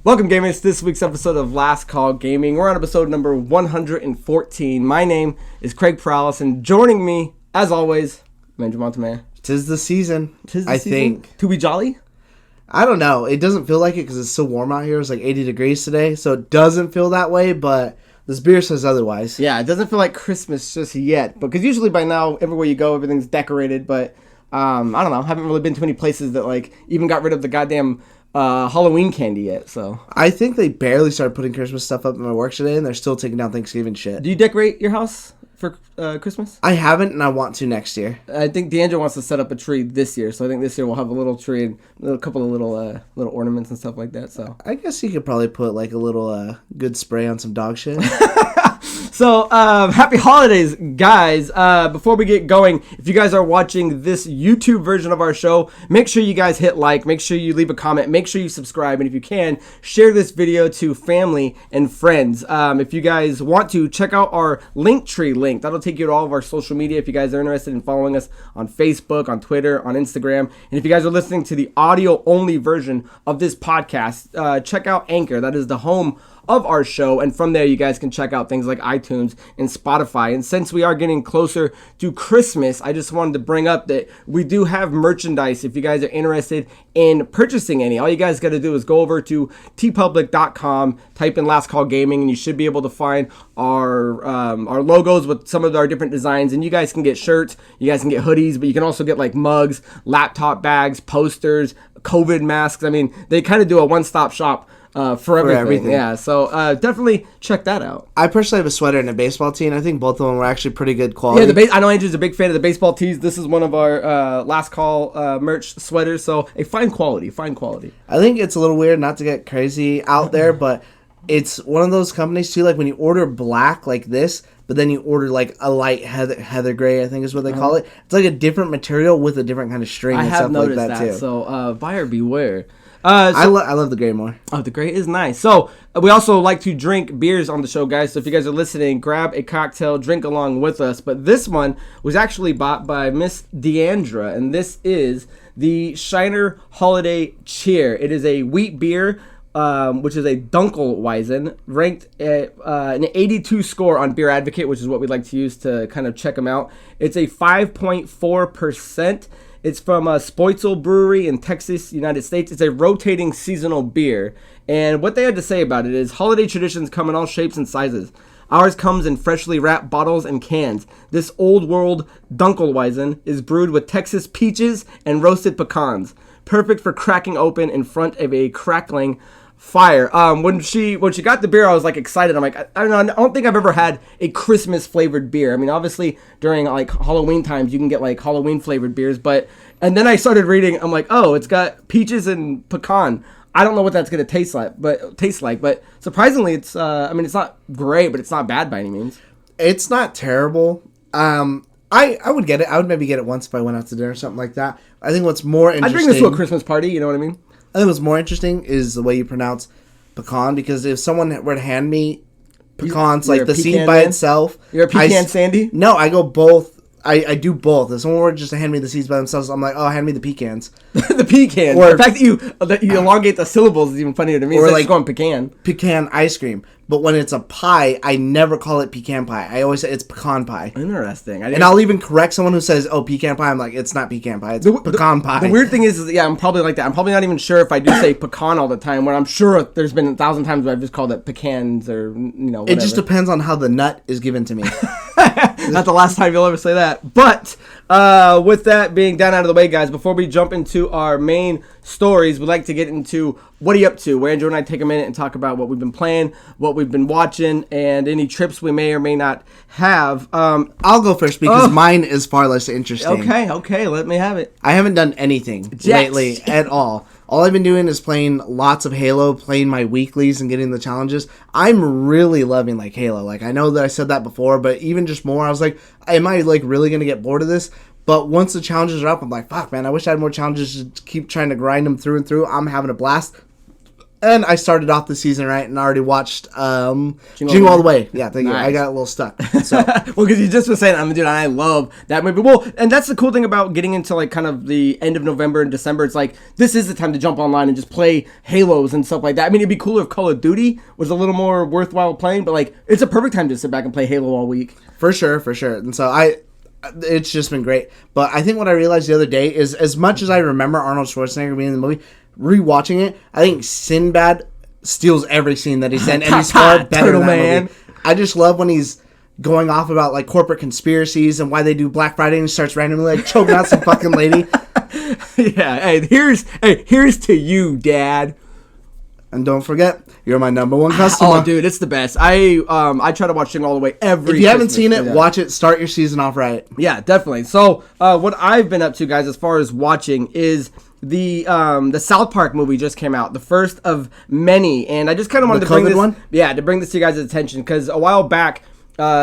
Welcome, gamers, to this week's episode of Last Call Gaming. We're on episode number 114. My name is Craig Perales, and joining me, as always, Manju Montemayor. Tis the season, I think. To be jolly? I don't know. It doesn't feel like it because it's so warm out here. It's like 80 degrees today, so it doesn't feel that way, but this beer says otherwise. Yeah, it doesn't feel like Christmas just yet, because usually by now, everywhere you go, everything's decorated, but I don't know. I haven't really been to many places that like even got rid of the goddamn Halloween candy yet, so. I think they barely started putting Christmas stuff up in my work today, and they're still taking down Thanksgiving shit. Do you decorate your house for Christmas? I haven't, and I want to next year. I think D'Angelo wants to set up a tree this year, so I think this year we'll have a little tree and a couple of little ornaments and stuff like that. So I guess you could probably put like a little good spray on some dog shit. So, happy holidays, guys. Before we get going, if you guys are watching this YouTube version of our show, make sure you guys hit like, make sure you leave a comment, make sure you subscribe, and if you can, share this video to family and friends. If you guys want to, check out our Linktree link. That'll take you to all of our social media if you guys are interested in following us on Facebook, on Twitter, on Instagram. And if you guys are listening to the audio-only version of this podcast, check out Anchor. That is the home of our show, and from there you guys can check out things like iTunes and Spotify. And since we are getting closer to Christmas, I just wanted to bring up that we do have merchandise if you guys are interested in purchasing any. All you guys got to do is go over to tpublic.com, type in Last Call Gaming, and you should be able to find our logos with some of our different designs. And you guys can get shirts, you guys can get hoodies, but you can also get like mugs, laptop bags, posters, COVID masks. I mean, they kind of do a one-stop shop for everything. Yeah, so definitely check that out. I personally have a sweater and a baseball tee, and I think both of them were actually pretty good quality. Yeah, I know Andrew's a big fan of the baseball tees. This is one of our Last Call merch sweaters, so a fine quality. I think it's a little weird not to get crazy out there, but it's one of those companies too, like when you order black like this, but then you order like a light heather gray, I think is what they call it. It's like a different material with a different kind of string and stuff like that too. So buyer beware. I love the gray more. Oh, the gray is nice. So we also like to drink beers on the show, guys. So if you guys are listening, grab a cocktail, drink along with us. But this one was actually bought by Miss Deandra, and this is the Shiner Holiday Cheer. It is a wheat beer, which is a Dunkelweizen, ranked at an 82 score on Beer Advocate, which is what we'd like to use to kind of check them out. It's a 5.4%. It's from Spoitzel Brewery in Texas, United States. It's a rotating seasonal beer. And what they had to say about it is, holiday traditions come in all shapes and sizes. Ours comes in freshly wrapped bottles and cans. This old world Dunkelweizen is brewed with Texas peaches and roasted pecans. Perfect for cracking open in front of a crackling fire. When she got the beer, I was like excited. I'm like, I don't think I've ever had a Christmas flavored beer. I mean, obviously during like Halloween times you can get like Halloween flavored beers, and then I started reading. I'm like, oh, it's got peaches and pecan. I don't know what that's gonna taste like, but surprisingly, it's it's not great, but it's not bad by any means. It's not terrible. I would get it. I would maybe get it once if I went out to dinner or something like that. I think what's more interesting, I'd bring this to a Christmas party. You know what I mean? I think what's more interesting is the way you pronounce pecan, because if someone were to hand me pecans, like the seed by itself... You're a pecan Sandy? No, I go both. I do both. If someone were just to hand me the seeds by themselves, I'm like, oh, hand me the pecans. The pecan. Or, the fact that you elongate the syllables is even funnier to me. Or like going pecan. Pecan ice cream. But when it's a pie, I never call it pecan pie. I always say it's pecan pie. Interesting. And I'll even correct someone who says, oh, pecan pie. I'm like, it's not pecan pie. It's pecan pie. The weird thing is, I'm probably like that. I'm probably not even sure if I do say pecan all the time, when I'm sure there's been 1,000 times where I've just called it pecans or, whatever. It just depends on how the nut is given to me. Not the last time you'll ever say that. But with that being done out of the way, guys, before we jump into our main stories, we'd like to get into what are you up to, where Andrew and I take a minute and talk about what we've been playing, what we've been watching, and any trips we may or may not have. I'll go first because mine is far less interesting. Okay, let me have it. I haven't done anything lately at all. All I've been doing is playing lots of Halo, playing my weeklies and getting the challenges. I'm really loving like Halo. Like, I know that I said that before, but even just more, I was like, am I like really going to get bored of this? But once the challenges are up, I'm like, fuck, man, I wish I had more challenges to keep trying to grind them through and through. I'm having a blast. And I started off the season right and already watched Jingle All the Way. Yeah, thank you. I got a little stuck. So. Well, because you just were saying, dude, I love that movie. Well, and that's the cool thing about getting into like kind of the end of November and December. It's like this is the time to jump online and just play Halos and stuff like that. I mean, it'd be cooler if Call of Duty was a little more worthwhile playing, but like it's a perfect time to sit back and play Halo all week. For sure. And so it's just been great. But I think what I realized the other day is, as much as I remember Arnold Schwarzenegger being in the movie, rewatching it, I think Sinbad steals every scene that he's in, and he's far better than that movie. I just love when he's going off about like corporate conspiracies and why they do Black Friday, and he starts randomly like choking out some fucking lady. Yeah, here's to you, Dad. And don't forget, you're my number one customer. Oh, dude, it's the best. I try to watch Jingle All the Way every. If you haven't seen it, watch it. Start your season off right. Yeah, definitely. So, what I've been up to, guys, as far as watching, is the South Park movie just came out, the first of many, and I just kind of wanted to bring this one. Yeah, to bring this to you guys' attention because a while back.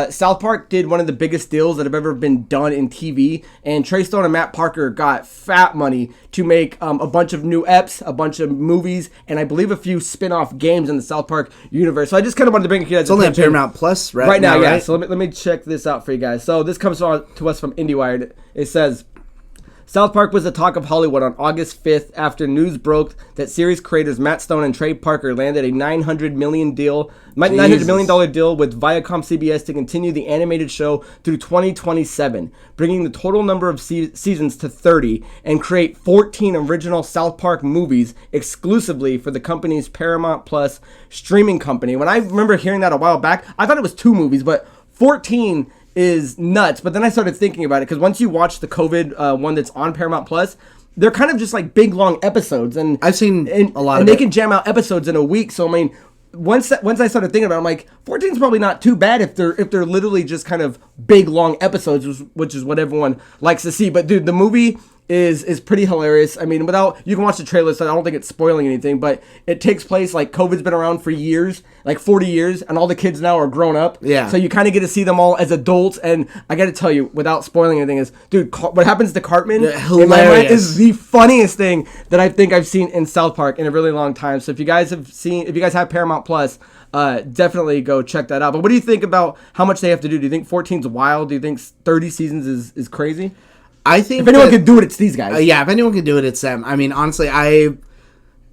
South Park did one of the biggest deals that have ever been done in TV, and Trey Stone and Matt Parker got fat money to make a bunch of new eps, a bunch of movies, and I believe a few spin-off games in the South Park universe. So I just kind of wanted to bring it to you guys' attention. It's only on Paramount Plus right now, yeah. Right? So let me check this out for you guys. So this comes to us from IndieWire. It says, South Park was the talk of Hollywood on August 5th after news broke that series creators Matt Stone and Trey Parker landed a $900 million deal with Viacom CBS to continue the animated show through 2027, bringing the total number of seasons to 30 and create 14 original South Park movies exclusively for the company's Paramount Plus streaming company. When I remember hearing that a while back, I thought it was 2 movies, but 14 is nuts. But then I started thinking about it because once you watch the COVID one that's on Paramount Plus, they're kind of just like big long episodes, and I've seen a lot and of they can jam out episodes in a week. So I mean, once I started thinking about it, I'm like, 14 is probably not too bad if they're literally just kind of big long episodes, which is what everyone likes to see. But dude, the movie is pretty hilarious. I mean, you can watch the trailer, so I don't think it's spoiling anything, but it takes place like COVID's been around for years, like 40 years, and all the kids now are grown up. Yeah. So you kind of get to see them all as adults, and I got to tell you, without spoiling anything, is, dude, what happens to Cartman in my mind is the funniest thing that I think I've seen in South Park in a really long time. So if you guys have Paramount Plus, definitely go check that out. But what do you think about how much they have to do? Do you think 14's wild? Do you think 30 seasons is crazy? I think if anyone could do it, it's these guys. Yeah, if anyone can do it, it's them. I mean, honestly,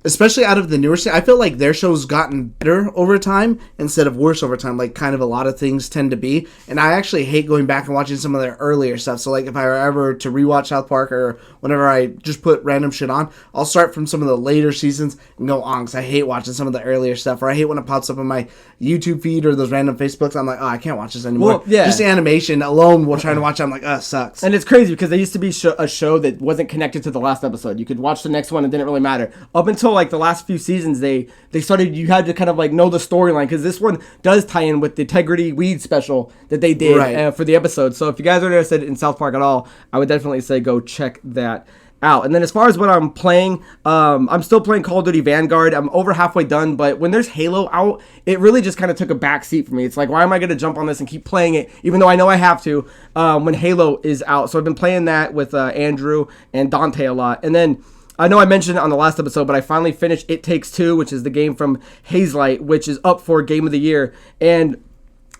especially out of the newer I feel like their show's gotten better over time instead of worse over time, like kind of a lot of things tend to be. And I actually hate going back and watching some of their earlier stuff. So like if I were ever to rewatch South Park or whenever I just put random shit on, I'll start from some of the later seasons and go on, because I hate watching some of the earlier stuff, or I hate when it pops up on my YouTube feed or those random Facebooks. I'm like, oh, I can't watch this anymore. Well, yeah. Just the animation alone while trying to watch it, I'm like, oh, it sucks. And it's crazy because they used to be a show that wasn't connected to the last episode. You could watch the next one, it didn't really matter. Up until like the last few seasons, they started, you had to kind of like know the storyline, because this one does tie in with the Integrity Weed special that they did for the episode. So if you guys are interested in South Park at all, I would definitely say go check that out. And then as far as what I'm playing, I'm still playing Call of Duty Vanguard. I'm over halfway done, but when there's Halo out, it really just kind of took a back seat for me. It's like, why am I going to jump on this and keep playing it, even though I know I have to, when Halo is out? So I've been playing that with Andrew and Dante a lot. And then I know I mentioned it on the last episode, but I finally finished It Takes Two, which is the game from Hazelight, which is up for Game of the Year. And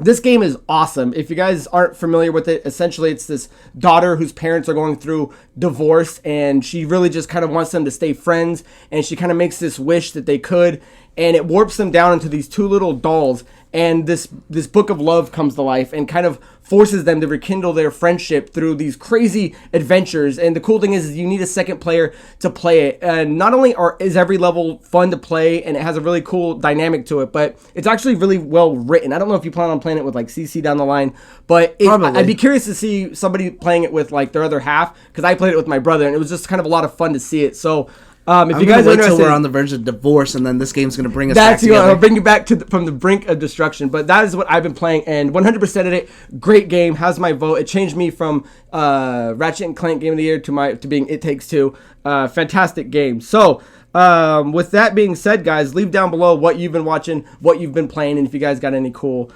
this game is awesome. If you guys aren't familiar with it, essentially it's this daughter whose parents are going through divorce, and she really just kind of wants them to stay friends, and she kind of makes this wish that they could, and it warps them down into these two little dolls, and this book of love comes to life and kind of forces them to rekindle their friendship through these crazy adventures. And the cool thing is you need a second player to play it. And not only is every level fun to play and it has a really cool dynamic to it, but it's actually really well written. I don't know if you plan on playing it with like CC down the line, but I'd be curious to see somebody playing it with like their other half, because I played it with my brother and it was just kind of a lot of fun to see it. So if you guys are interested, we're on the verge of divorce, and then this game's going to bring us back together. I'll bring you back from the brink of destruction. But that is what I've been playing, and 100% of it, great game, has my vote. It changed me from Ratchet and Clank Game of the Year to being It Takes Two. Fantastic game. So with that being said, guys, leave down below what you've been watching, what you've been playing, and if you guys got any cool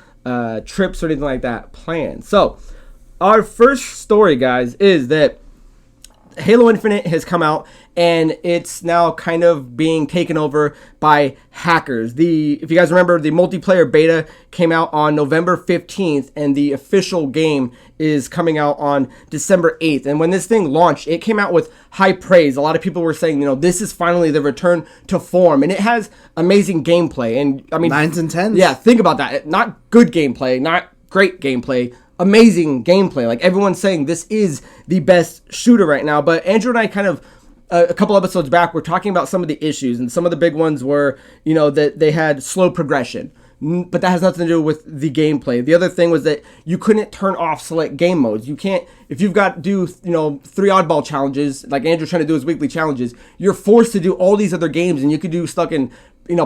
trips or anything like that planned. So our first story, guys, is that Halo Infinite has come out, and it's now kind of being taken over by hackers. If you guys remember, the multiplayer beta came out on November 15th, and the official game is coming out on December 8th. And when this thing launched, it came out with high praise. A lot of people were saying, this is finally the return to form, and it has amazing gameplay. And I mean, 9s and 10s. Yeah, think about that. Not good gameplay, not great gameplay, amazing gameplay. Like, everyone's saying this is the best shooter right now. But Andrew and I kind of a couple episodes back, we're talking about some of the issues, and some of the big ones were, that they had slow progression, but that has nothing to do with the gameplay. The other thing was that you couldn't turn off select game modes. You can't, if you've got to do, 3 oddball challenges, like Andrew's trying to do his weekly challenges, you're forced to do all these other games, and you could do stuck in,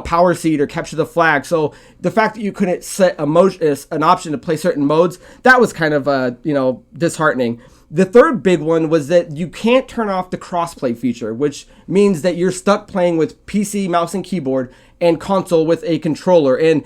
Power Seed or Capture the Flag. So the fact that you couldn't set an option to play certain modes, that was kind of, disheartening. The third big one was that you can't turn off the crossplay feature, which means that you're stuck playing with PC, mouse, and keyboard, and console with a controller. And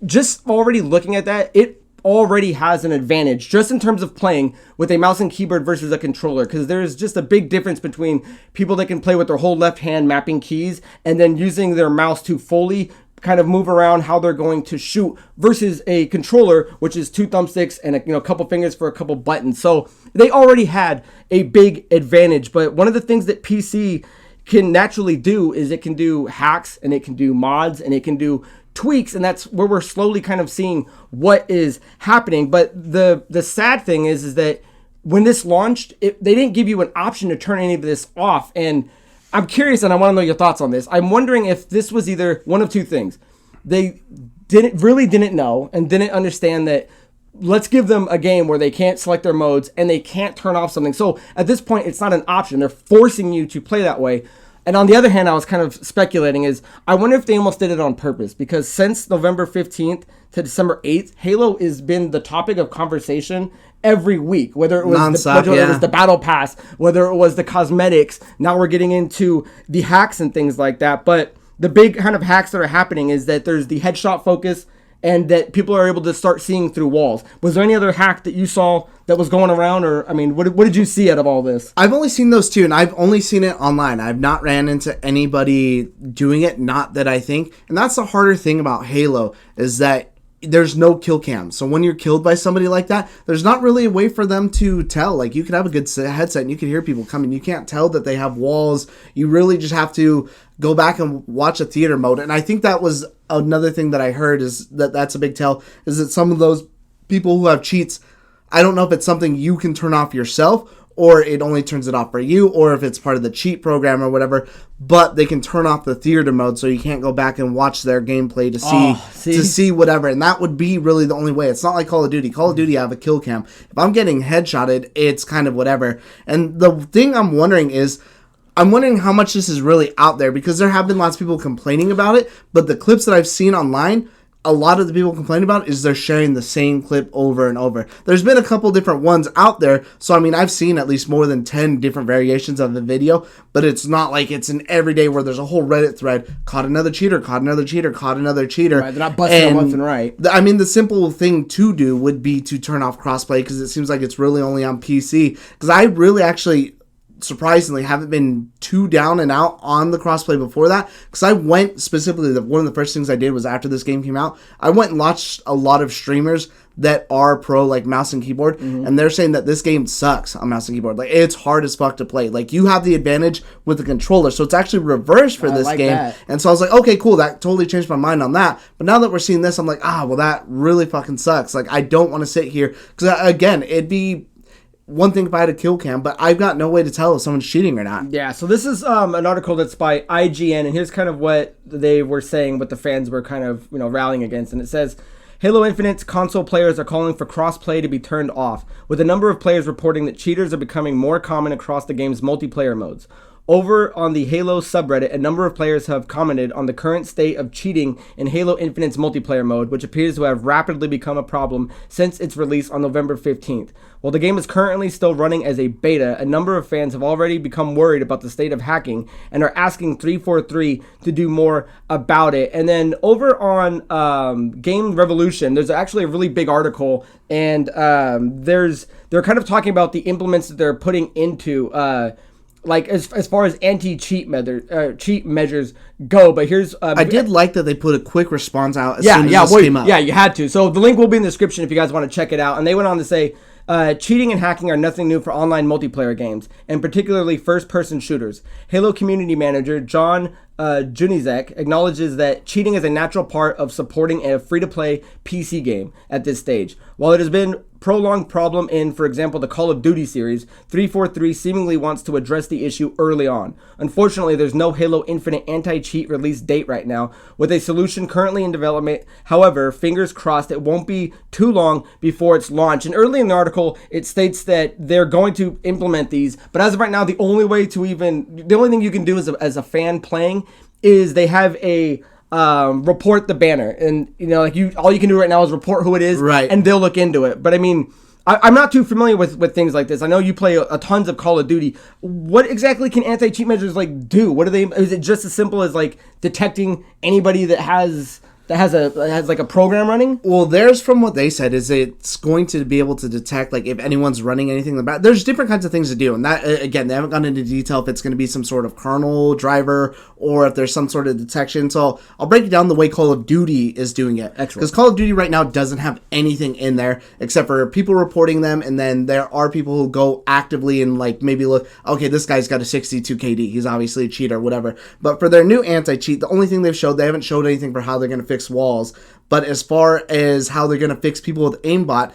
just already looking at that, it already has an advantage just in terms of playing with a mouse and keyboard versus a controller, because there's just a big difference between people that can play with their whole left hand mapping keys and then using their mouse to fully kind of move around how they're going to shoot versus a controller, which is 2 thumbsticks and a couple fingers for a couple buttons. So they already had a big advantage. But one of the things that PC can naturally do is it can do hacks, and it can do mods, and it can do tweaks, and that's where we're slowly kind of seeing what is happening. But the sad thing is that when this launched, they didn't give you an option to turn any of this off. And I'm curious, and I want to know your thoughts on this. I'm wondering if this was either one of two things. They didn't know and didn't understand that let's give them a game where they can't select their modes and they can't turn off something. So at this point, it's not an option. They're forcing you to play that way. And on the other hand, I was kind of speculating I wonder if they almost did it on purpose, because since November 15th to December 8th, Halo has been the topic of conversation every week, whether it was it was the battle pass, whether it was the cosmetics. Now we're getting into the hacks and things like that. But the big kind of hacks that are happening is that there's the headshot focus, and that people are able to start seeing through walls. Was there any other hack that you saw that was going around? Or, what did you see out of all this? I've only seen those two, and I've only seen it online. I've not ran into anybody doing it, not that I think. And that's the harder thing about Halo, is that there's no kill cam. So when you're killed by somebody like that, there's not really a way for them to tell. Like, you could have a good headset and you can hear people coming. You can't tell that they have walls. You really just have to go back and watch a theater mode. And I think that was another thing that I heard, is that's a big tell, is that some of those people who have cheats, I don't know if it's something you can turn off yourself, or it only turns it off for you, or if it's part of the cheat program or whatever, but they can turn off the theater mode so you can't go back and watch their gameplay to see whatever. And that would be really the only way. It's not like Call of Duty. Call of Duty, I have a kill cam. If I'm getting headshotted, it's kind of whatever. And the thing I'm wondering how much this is really out there, because there have been lots of people complaining about it, but the clips that I've seen online, a lot of the people complaining about it is they're sharing the same clip over and over. There's been a couple different ones out there, so I've seen at least more than 10 different variations of the video, but it's not like it's an everyday where there's a whole Reddit thread, caught another cheater, caught another cheater, caught another cheater. Right, they're not busting them left and right. The simple thing to do would be to turn off crossplay, because it seems like it's really only on PC, because I really actually surprisingly haven't been too down and out on the crossplay before that, because I went specifically, one of the first things I did was, after this game came out, I went and watched a lot of streamers that are pro, like mouse and keyboard, and they're saying that this game sucks on mouse and keyboard. Like, it's hard as fuck to play. Like, you have the advantage with the controller, so it's actually reversed for this game. That. And so I was like, okay, cool, that totally changed my mind on that. But now that we're seeing this, I'm like, well, that really fucking sucks. Like, I don't want to sit here, because again, it'd be one thing if I had a kill cam, but I've got no way to tell if someone's cheating or not. Yeah, so this is an article that's by IGN, and here's kind of what they were saying, what the fans were kind of rallying against. And it says, Halo Infinite's console players are calling for cross-play to be turned off, with a number of players reporting that cheaters are becoming more common across the game's multiplayer modes. Over on the Halo subreddit, a number of players have commented on the current state of cheating in Halo Infinite's multiplayer mode, which appears to have rapidly become a problem since its release on November 15th. While the game is currently still running as a beta, a number of fans have already become worried about the state of hacking and are asking 343 to do more about it. And then over on Game Revolution, there's actually a really big article, and they're kind of talking about the implements that they're putting into like as far as anti-cheat cheat measures go. But here's I did like that they put a quick response out as soon as this came up. Yeah, you had to. So the link will be in the description if you guys want to check it out. And they went on to say, cheating and hacking are nothing new for online multiplayer games, and particularly first-person shooters. Halo community manager John Junizek acknowledges that cheating is a natural part of supporting a free-to-play PC game at this stage. While it has been prolonged problem in, for example, the Call of Duty series, 343 seemingly wants to address the issue early on. Unfortunately, there's no Halo Infinite anti-cheat release date right now, with a solution currently in development. However, fingers crossed it won't be too long before it's launched. And early in the article, it states that they're going to implement these, but as of right now, the only thing you can do as a fan playing is they have a report the banner, and all you can do right now is report who it is, right? And they'll look into it. But I mean, I'm not too familiar with things like this. I know you play a tons of Call of Duty. What exactly can anti-cheat measures do? What are they? Is it just as simple as detecting anybody that has like a program running? Well, there's, from what they said, is it's going to be able to detect if anyone's running anything in the back. There's different kinds of things to do, and that, again, they haven't gone into detail if it's going to be some sort of kernel driver or if there's some sort of detection. So I'll break it down the way Call of Duty is doing it. Excellent. Because Call of Duty right now doesn't have anything in there except for people reporting them, and then there are people who go actively and maybe look, okay, this guy's got a 62 KD. He's obviously a cheater, whatever. But for their new anti-cheat, the only thing they haven't showed anything for how they're going to fix walls. But as far as how they're going to fix people with aimbot,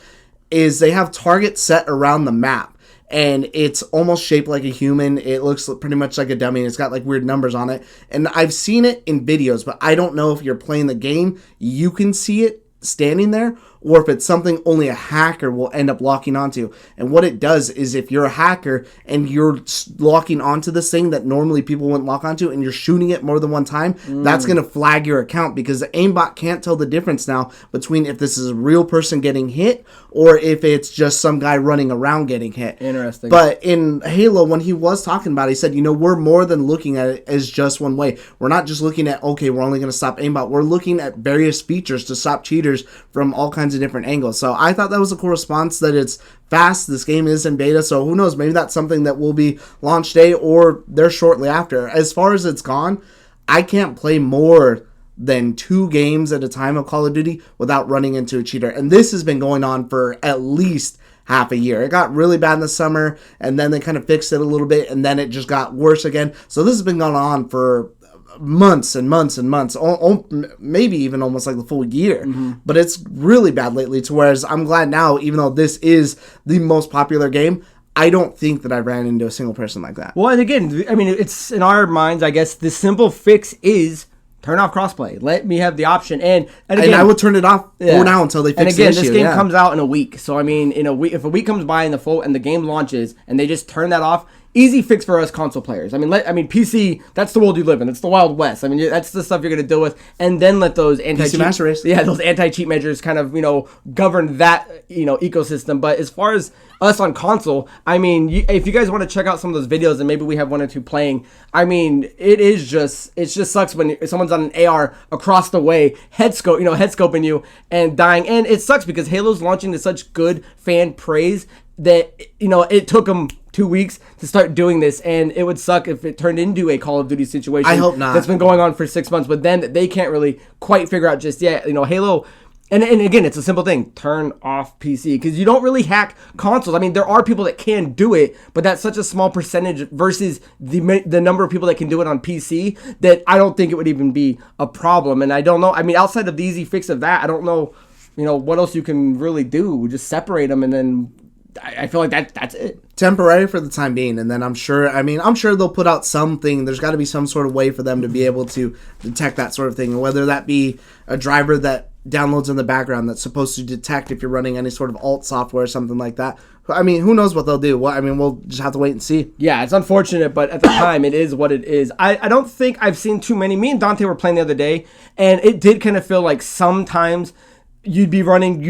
is they have targets set around the map, and it's almost shaped like a human. It looks pretty much like a dummy. It's got weird numbers on it, and I've seen it in videos, but I don't know if you're playing the game you can see it standing there, or if it's something only a hacker will end up locking onto. And what it does is, if you're a hacker and you're locking onto this thing that normally people wouldn't lock onto, and you're shooting it more than one time, that's going to flag your account, because the aimbot can't tell the difference now between if this is a real person getting hit or if it's just some guy running around getting hit. Interesting. But in Halo, when he was talking about it, he said, we're more than looking at it as just one way. We're not just looking at, okay, we're only going to stop aimbot. We're looking at various features to stop cheaters from all kinds of different angles. So I thought that was a cool response, that it's fast. This game is in beta, so who knows, maybe that's something that will be launch day or there shortly after. As far as it's gone, I can't play more than 2 games at a time of Call of Duty without running into a cheater, and this has been going on for at least half a year. It got really bad in the summer, and then they kind of fixed it a little bit, and then it just got worse again. So this has been going on for months and months and months, maybe even almost the full year. But it's really bad lately, to whereas I'm glad now, even though this is the most popular game, I don't think that I ran into a single person like that. Well, and again, I mean, it's in our minds, I guess the simple fix is turn off crossplay. Let me have the option. And again, I would turn it off for now until they fix the issue. This game comes out in a week. So, I mean, in a week, if a week comes by and the game launches and they just turn that off, easy fix for us console players. I mean, PC, that's the world you live in. It's the Wild West. I mean, that's the stuff you're going to deal with. And then let those those anti-cheat measures kind of, govern that, ecosystem. But as far as us on console, I mean, if you guys want to check out some of those videos, and maybe we have one or two playing, I mean, it just sucks when someone's on an AR across the way, headscoping you and dying. And it sucks because Halo's launching to such good fan praise that, it took them 2 weeks to start doing this, and it would suck if it turned into a Call of Duty situation. I hope not. That's been going on for 6 months, but then they can't really quite figure out just yet. Halo, and again, it's a simple thing: turn off PC, because you don't really hack consoles. I mean, there are people that can do it, but that's such a small percentage versus the number of people that can do it on PC that I don't think it would even be a problem. And I don't know. I mean, outside of the easy fix of that, I don't know, what else you can really do. Just separate them, and then I feel like that's it. Temporary for the time being, and then I'm sure they'll put out something. There's got to be some sort of way for them to be able to detect that sort of thing, whether that be a driver that downloads in the background that's supposed to detect if you're running any sort of alt software or something like that. I mean, who knows what they'll do? Well, I mean, we'll just have to wait and see. Yeah, it's unfortunate, but at the time, it is what it is. I don't think I've seen too many. Me and Dante were playing the other day, and it did kind of feel like sometimes you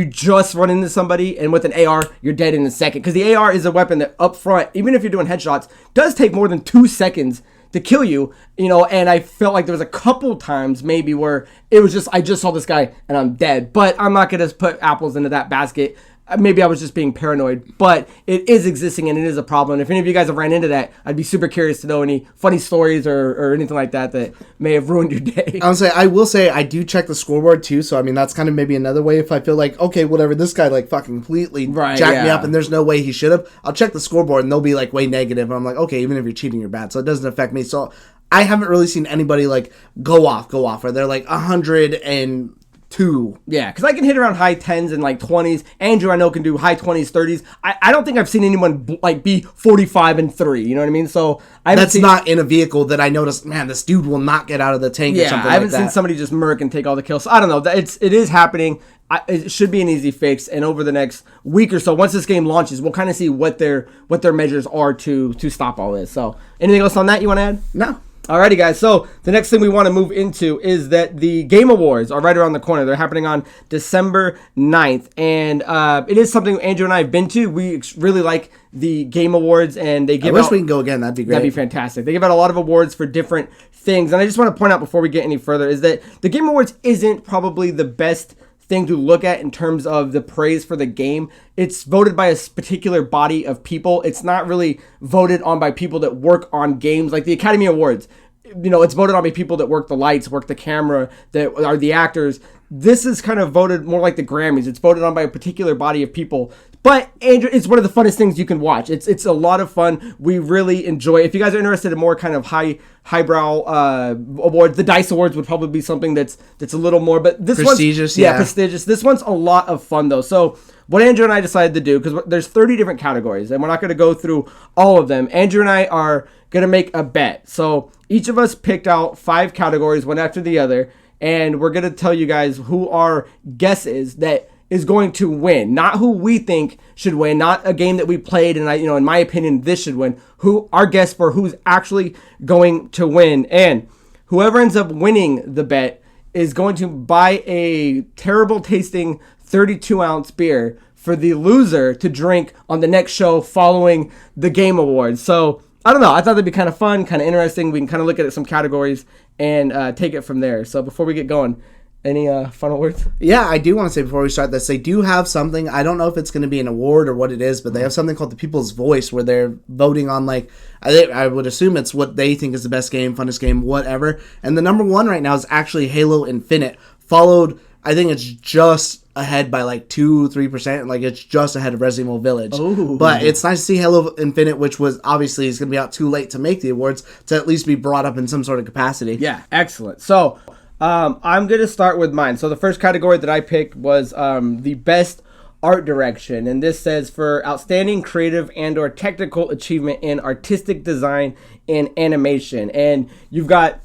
just run into somebody, and with an AR, you're dead in a second. Because the AR is a weapon that up front, even if you're doing headshots, does take more than 2 seconds to kill you, and I felt like there was a couple times maybe where it was just, I just saw this guy and I'm dead. But I'm not going to put apples into that basket. maybe I was just being paranoid, but it is existing and it is a problem. If any of you guys have ran into that, I'd be super curious to know any funny stories or anything like that may have ruined your day. I will say I do check the scoreboard too, so I mean that's kind of maybe another way if I feel like, okay, whatever, this guy like fucking completely jacked me up and there's no way he should have, I'll check the scoreboard and they'll be like way negative and I'm like, okay, even if you're cheating, you're bad, so it doesn't affect me. So I haven't really seen anybody like go off, or they're like 102. Yeah, because I can hit around high 10s and like 20s. Andrew, I know, can do high 20s, 30s. I don't think I've seen anyone like be 45 and 3. You know what I mean? So that's not in a vehicle that I noticed. Man, this dude will not get out of the tank. Or something like that. I haven't seen somebody just murk and take all the kills. So I don't know. It is happening. It should be an easy fix. And over the next week or so, once this game launches, we'll kind of see what their measures are to stop all this. So anything else on that you want to add? No. Alrighty, guys. So the next thing we want to move into is that the Game Awards are right around the corner. They're happening on December 9th. And it is something Andrew and I have been to. We really like the Game Awards, and they give I wish we can go again. That'd be great. That'd be fantastic. They give out a lot of awards for different things. And I just want to point out before we get any further is that the Game Awards isn't probably the best thing to look at in terms of the praise for the game. It's voted by a particular body of people. It's not really voted on by people that work on games like the Academy Awards. You know, it's voted on by people that work the lights, work the camera, that are the actors. This is kind of voted more like the Grammys. It's voted on by a particular body of people. But Andrew, it's one of the funnest things you can watch. It's a lot of fun. We really enjoy it. If you guys are interested in more kind of highbrow awards, the DICE Awards would probably be something that's a little more. But this prestigious, one's prestigious. This one's a lot of fun though. So what Andrew and I decided to do, because there's 30 different categories, and we're not going to go through all of them. Andrew and I are going to make a bet. So each of us picked out 5 categories, one after the other, and we're going to tell you guys who our guess is that is going to win, not who we think should win, not a game that we played and in my opinion this should win. Who our guess for who's actually going to win, and whoever ends up winning the bet is going to buy a terrible tasting 32-ounce beer for the loser to drink on the next show following the Game Awards. So I don't know. I thought that'd be kind of fun, kind of interesting. We can kind of look at some categories and take it from there. So before we get going, any final words? Yeah, I do want to say before we start this, they do have something. I don't know if it's going to be an award or what it is, but they have something called the People's Voice where they're voting on, like, I would assume it's what they think is the best game, funnest game, whatever. And the number one right now is actually Halo Infinite, followed, I think it's just ahead by like 2-3%. Like it's just ahead of Resident Evil Village. Ooh. But it's nice to see Halo Infinite, which was obviously is going to be out too late to make the awards, to at least be brought up in some sort of capacity. Yeah, excellent. So I'm going to start with mine. So the first category that I picked was the best art direction. And this says for outstanding creative and or technical achievement in artistic design and animation. And you've got,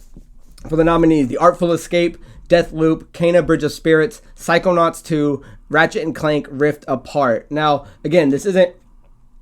for the nominees, The Artful Escape, Deathloop, Kena Bridge of Spirits, Psychonauts 2, Ratchet and Clank Rift Apart. Now, again, this isn't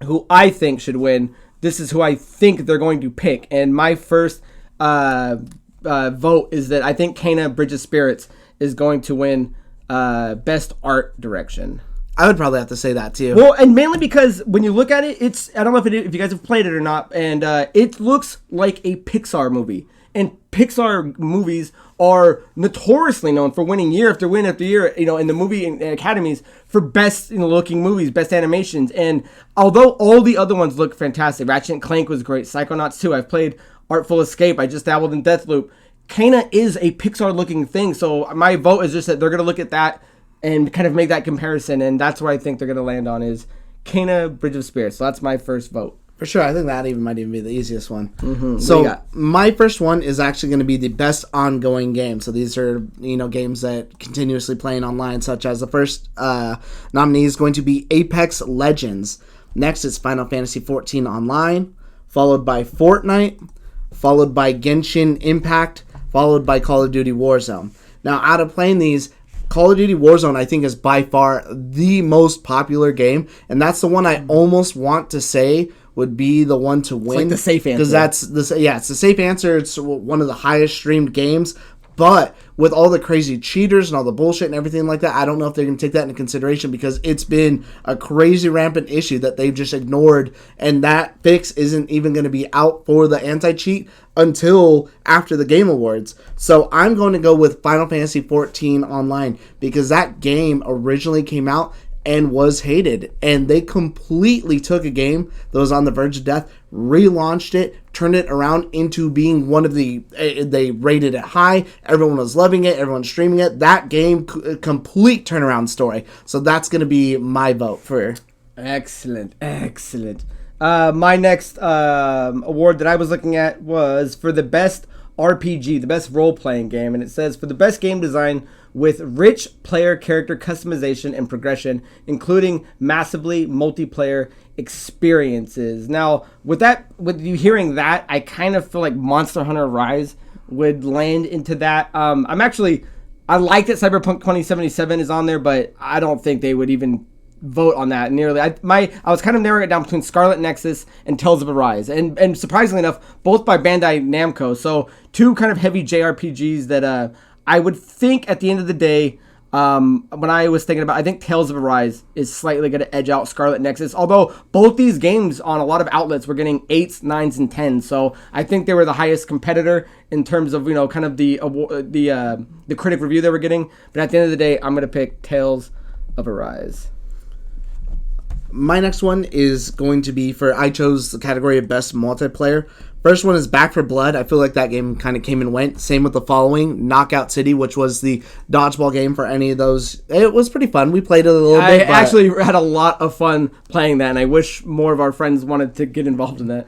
who I think should win. This is who I think they're going to pick. And my first vote is that I think Kena Bridge of Spirits is going to win best art direction. I would probably have to say that too. Well, and mainly because when you look at it, I don't know if you guys have played it or not, and it looks like a Pixar movie. And Pixar movies are notoriously known for winning year after win after year, in the movie academies for best looking movies, best animations. And although all the other ones look fantastic, Ratchet and Clank was great, Psychonauts 2, I've played Artful Escape, I just dabbled in Deathloop. Kena is a Pixar looking thing, so my vote is just that they're going to look at that and kind of make that comparison, and that's what I think they're going to land on is Kena Bridge of Spirits. So that's my first vote. For sure, I think that might even be the easiest one. Mm-hmm. So my first one is actually going to be the best ongoing game. So these are games that continuously playing online, such as the first nominee is going to be Apex Legends. Next is Final Fantasy XIV Online, followed by Fortnite, followed by Genshin Impact, followed by Call of Duty Warzone. Now, out of playing these, Call of Duty Warzone, I think, is by far the most popular game, and that's the one I almost want to say would be the one to win. It's like the safe answer. Because it's the safe answer. It's one of the highest streamed games. But with all the crazy cheaters and all the bullshit and everything like that, I don't know if they're going to take that into consideration because it's been a crazy rampant issue that they've just ignored. And that fix isn't even going to be out for the anti-cheat until after the Game Awards. So I'm going to go with Final Fantasy XIV Online because that game originally came out and was hated. And they completely took a game that was on the verge of death, relaunched it, turned it around into being one of the... They rated it high. Everyone was loving it. Everyone's streaming it. That game, complete turnaround story. So that's going to be my vote for... Excellent. My next award that I was looking at was for the best RPG, the best role-playing game. And it says, for the best game design with rich player character customization and progression, including massively multiplayer experiences. Now, with you hearing that, I kind of feel like Monster Hunter Rise would land into that. I like that Cyberpunk 2077 is on there, but I don't think they would even vote on that nearly. I was kind of narrowing it down between Scarlet Nexus and Tales of Arise, and surprisingly enough, both by Bandai Namco. So two kind of heavy JRPGs that I would think at the end of the day, when I was thinking about, I think Tales of Arise is slightly going to edge out Scarlet Nexus. Although both these games on a lot of outlets were getting 8s, 9s, and 10s, so I think they were the highest competitor in terms of kind of the critic review they were getting. But at the end of the day, I'm going to pick Tales of Arise. My next one is going to be I chose the category of best multiplayer. First one is Back 4 Blood. I feel like that game kind of came and went. Same with the following, Knockout City, which was the dodgeball game for any of those. It was pretty fun. We played it a little bit. I actually had a lot of fun playing that, and I wish more of our friends wanted to get involved in that.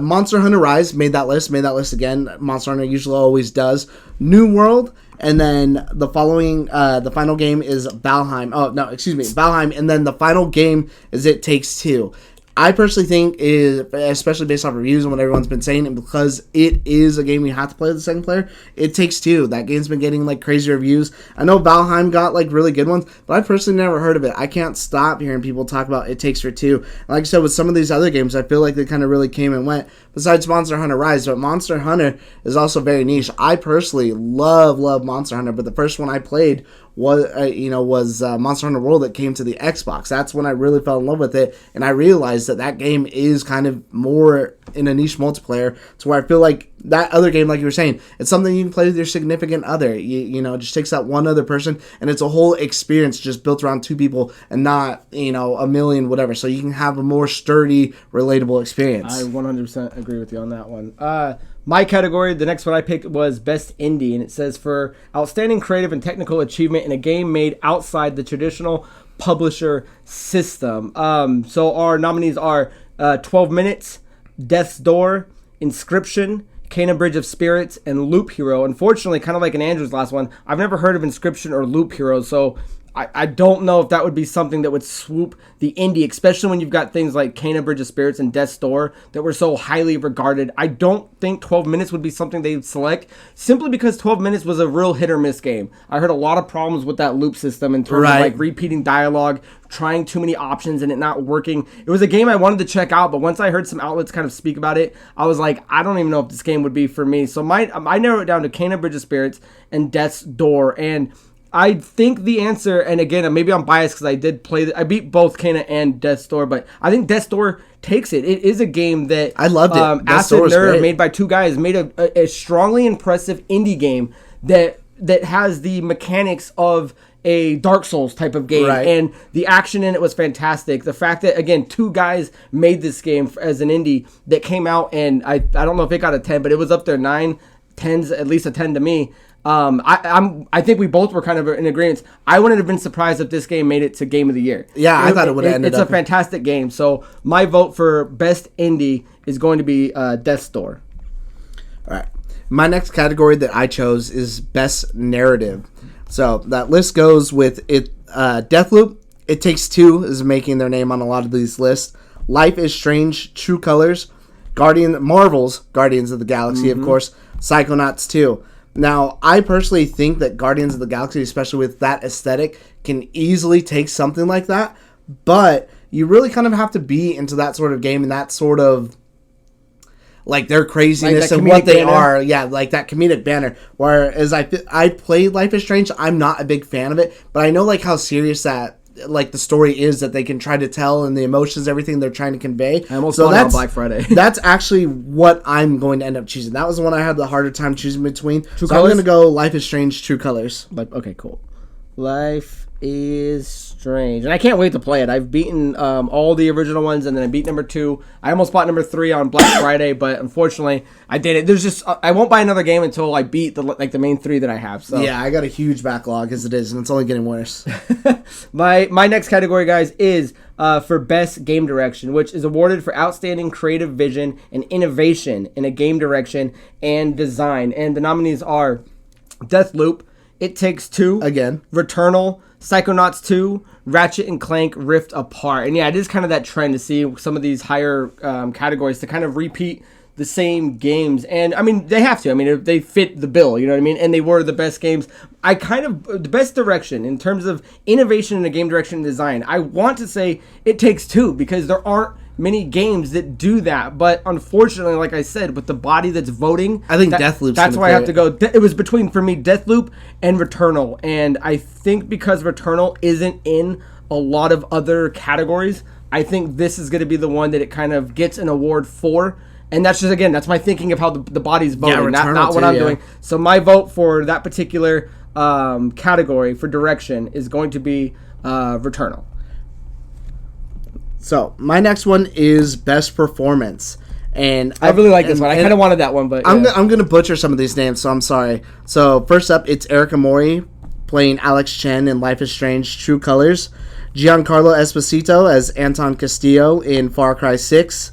Monster Hunter Rise made that list again. Monster Hunter usually always does. New World, and then the final game is Valheim. Valheim, and then the final game is It Takes Two. I personally think, especially based off reviews and what everyone's been saying, and because it is a game you have to play with the second player, It Takes Two. That game's been getting like crazy reviews. I know Valheim got like really good ones, but I personally never heard of it. I can't stop hearing people talk about It Takes Two. And like I said, with some of these other games, I feel like they kind of really came and went. Besides Monster Hunter Rise, but Monster Hunter is also very niche. I personally love Monster Hunter, but the first one I played was Monster Hunter World that came to the Xbox. That's when I really fell in love with it, and I realized that game is kind of more in a niche multiplayer, to where I feel like that other game, like you were saying, it's something you can play with your significant other. It just takes that one other person, and it's a whole experience just built around two people and not, a million whatever. So you can have a more sturdy, relatable experience. I 100% agree with you on that one. My category, the next one I picked was Best Indie, and it says for outstanding creative and technical achievement in a game made outside the traditional publisher system. So our nominees are 12 Minutes, Death's Door, Inscription, Kena Bridge of Spirits, and Loop Hero. Unfortunately, kind of like in Andrew's last one, I've never heard of Inscription or Loop Hero, so I don't know if that would be something that would swoop the indie, especially when you've got things like Kena Bridge of Spirits and Death's Door that were so highly regarded. I don't think 12 Minutes would be something they'd select, simply because 12 Minutes was a real hit or miss game. I heard a lot of problems with that loop system in terms of like repeating dialogue, trying too many options and it not working. It was a game I wanted to check out, but once I heard some outlets kind of speak about it, I was like, I don't even know if this game would be for me. So I narrowed it down to Kena Bridge of Spirits and Death's Door, and I think the answer, and again, maybe I'm biased because I beat both Kena and Death's Door, but I think Death's Door takes it. It is a game that I loved it. Acid Nerve, made by two guys, made a strongly impressive indie game that has the mechanics of a Dark Souls type of game, and the action in it was fantastic. The fact that, again, two guys made this game as an indie that came out, and I don't know if it got a 10, but it was up there 9, 10s, at least a 10 to me. I think we both were kind of in agreement. I wouldn't have been surprised if this game made it to Game of the Year. Yeah, I thought it would have ended up. It's a fantastic game. So my vote for Best Indie is going to be Death's Door. All right. My next category that I chose is Best Narrative. So that list goes with it. Deathloop, It Takes Two is making their name on a lot of these lists. Life is Strange, True Colors, Marvel's Guardians of the Galaxy, of course, Psychonauts 2. Now, I personally think that Guardians of the Galaxy, especially with that aesthetic, can easily take something like that, but you really kind of have to be into that sort of game and that sort of, like, their craziness and what they are. Yeah, like that comedic banner. Whereas I played Life is Strange, I'm not a big fan of it, but I know, like, how serious that, like, the story is that they can try to tell and the emotions, everything they're trying to convey. I almost bought it on Black Friday. That's actually what I'm going to end up choosing. That was the one I had the harder time choosing between. True so Colors? I'm going to go Life is Strange, True Colors. Okay, cool. Life is Strange. And I can't wait to play it. I've beaten all the original ones, and then I beat number 2. I almost bought number 3 on Black Friday, but unfortunately, I didn't. There's just I won't buy another game until I beat the main 3 that I have. So yeah, I got a huge backlog as it is, and it's only getting worse. My next category, guys, is for Best Game Direction, which is awarded for outstanding creative vision and innovation in a game direction and design. And the nominees are Deathloop, It Takes Two, Again, Returnal, Psychonauts 2, Ratchet and Clank Rift Apart. And yeah, it is kind of that trend to see some of these higher categories to kind of repeat the same games. And I mean, they have to. I mean, they fit the bill, you know what I mean? And they were the best games. The best direction in terms of innovation in a game direction and design, I want to say It Takes Two, because there aren't many games that do that. But unfortunately, like I said, with the body that's voting, I think Deathloop's that's why I have to go. It was between, for me, Deathloop and Returnal. And I think because Returnal isn't in a lot of other categories, I think this is going to be the one that it kind of gets an award for. And that's just, again, that's my thinking of how the body's voting, not what I'm doing. So my vote for that particular category for direction is going to be Returnal. So my next one is Best Performance. And I really like this one. I kind of wanted that one, but I'm going to butcher some of these names, so I'm sorry. So first up, it's Erica Mori playing Alex Chen in Life is Strange True Colors. Giancarlo Esposito as Anton Castillo in Far Cry 6.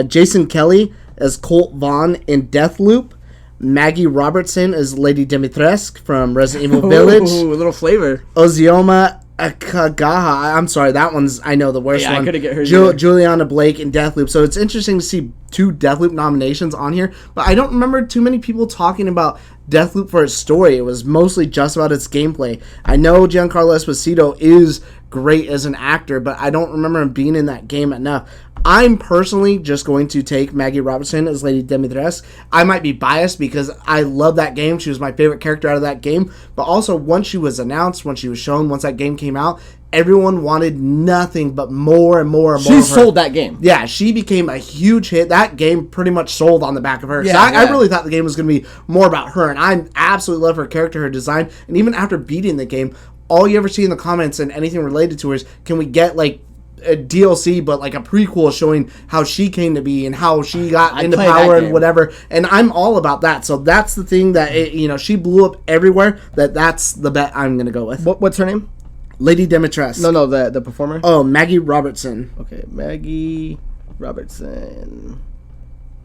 Jason Kelly as Colt Vaughn in Deathloop. Maggie Robertson as Lady Dimitrescu from Resident Evil Village. Ooh, a little flavor. Ozioma Akagaha. I'm sorry, that one's, I know, the worst one. I couldn't get her. Juliana Blake in Deathloop. So it's interesting to see 2 Deathloop nominations on here, but I don't remember too many people talking about Deathloop for its story. It was mostly just about its gameplay. I know Giancarlo Esposito is great as an actor, but I don't remember him being in that game enough. I'm personally just going to take Maggie Robertson as Lady Dimitrescu. I might be biased because I love that game. She was my favorite character out of that game. But also, once she was announced, once she was shown, once that game came out, everyone wanted nothing but more and more and more. She sold that game. Yeah, she became a huge hit. That game pretty much sold on the back of her. Yeah, I really thought the game was going to be more about her, and I absolutely love her character, her design. And even after beating the game, all you ever see in the comments and anything related to her is, can we get like a DLC, but like a prequel showing how she came to be and how she got into power and whatever. And I'm all about that. So that's the thing that she blew up everywhere. That's the bet I'm gonna go with. What's her name? Lady Dimitrescu. No, the performer. Oh, Maggie Robertson. Okay, Maggie Robertson.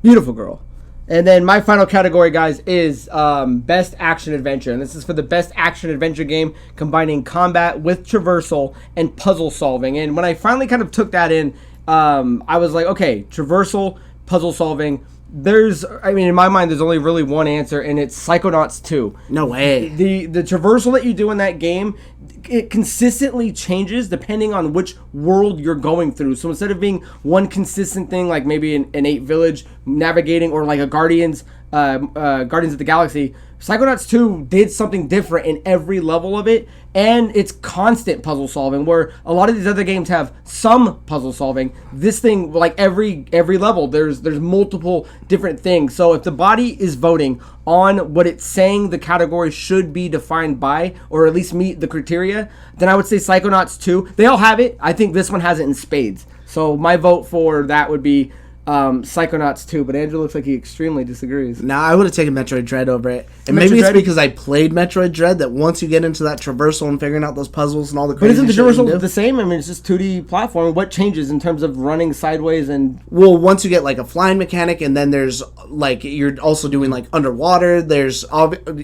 Beautiful girl. And then my final category, guys, is Best Action Adventure. And this is for the Best Action Adventure game combining combat with traversal and puzzle solving. And when I finally kind of took that in, I was like, okay, traversal, puzzle solving. In my mind, there's only really one answer, and it's Psychonauts 2. No way. The traversal that you do in that game, it consistently changes depending on which world you're going through. So instead of being one consistent thing, like maybe an 8 Village navigating, or like a Guardians of the Galaxy, Psychonauts 2 did something different in every level of it, and it's constant puzzle solving, where a lot of these other games have some puzzle solving. This thing, like every level, there's multiple different things. So if the body is voting on what it's saying the category should be defined by, or at least meet the criteria, then I would say Psychonauts 2. They all have it. I think this one has it in spades. So my vote for that would be Psychonauts 2, but Andrew looks like he extremely disagrees. Nah, I would have taken Metroid Dread over it. And maybe it's because I played Metroid Dread that once you get into that traversal and figuring out those puzzles and all the crazy shit. But isn't the traversal the same? I mean, it's just 2D platform. What changes in terms of running sideways and... Well, once you get like a flying mechanic, and then there's like, you're also doing like underwater, there's